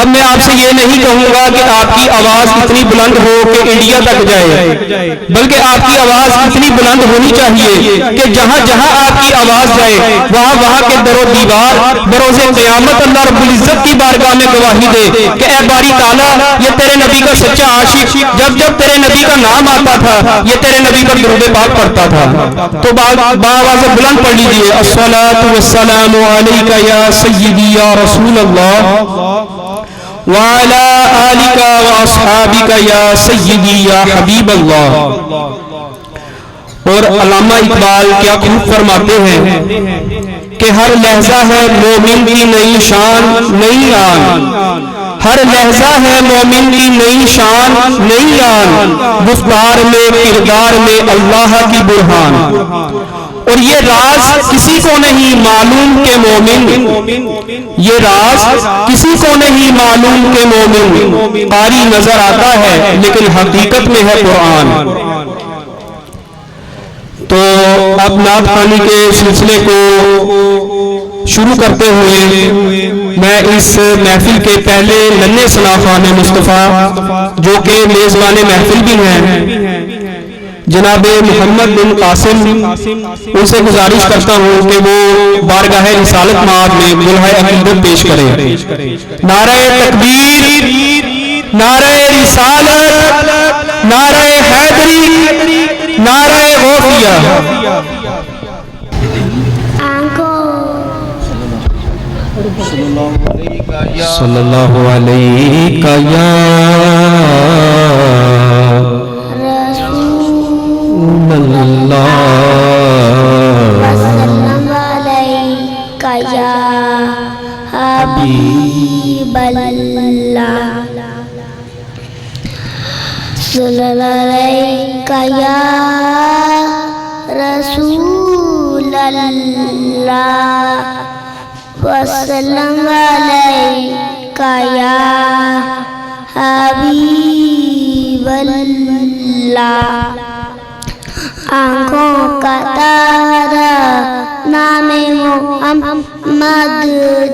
اب میں آپ سے یہ نہیں کہوں گا کہ آپ کی آواز اتنی بلند ہو کہ انڈیا تک جائے، بلکہ آپ کی آواز اتنی بلند ہونی چاہیے کہ جہاں جہاں آپ کی آواز جائے وہاں وہاں کے در و دیوار بروز قیامت اللہ رب العزت کی بارگاہ میں گواہی دے کہ اے باری تعالیٰ یہ تیرے نبی کا سچا عاشق جب جب تیرے نبی کا نام آتا تھا یہ تیرے نبی پر درود پاک پڑھتا تھا۔ تو بآواز بلند پڑھ لیجئے، الصلاۃ والسلام علیک یا سیدی یا رسول اللہ وعلی آلک واصحابک یا سیدی یا حبیب اللہ۔ اور علامہ اقبال کیا خوب فرماتے ہیں کہ ہر لحظہ ہے مومن کی نئی شان نئی آن، ہر لحظہ ہے مومن کی نئی شان نئی آن، گفتار میں کردار میں اللہ کی برہان۔ اور یہ راز کسی کو نہیں معلوم کہ مومن، یہ راز کسی کو نہیں معلوم کہ مومن قاری نظر آتا ہے لیکن حقیقت میں ہے قرآن۔ تو اب نعت خوانی کے سلسلے کو شروع کرتے ہوئے میں اس محفل کے پہلے ننھے ثنا خوان مصطفیٰ جو کہ میزبان محفل بھی ہیں جناب محمد بن قاسم، ان سے گزارش کرتا ہوں کہ وہ بارگاہ رسالت مآب میں بلہۂ عقیدت پیش کرے۔ نعرہ تکبیر، نعرہ رسالت، نعرہ حیدری، نعرہ غوثیہ۔ صلی اللہ علیہ یا اللہ وسلم علیک یا حبیب اللہ، صلی اللہ علیک یا رسول اللہ، وسلم علیک یا حبیب اللہ۔ آنکھوں کا تارا نام محمد،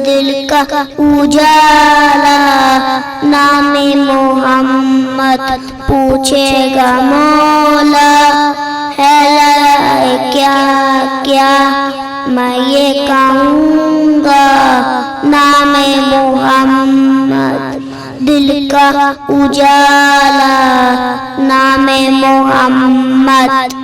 دل کا اجالا نام محمد، پوچھے گا مولا ہے لائے کیا کیا، میں یہ کہوں گا نام محمد، دل کا اجالا نام محمد۔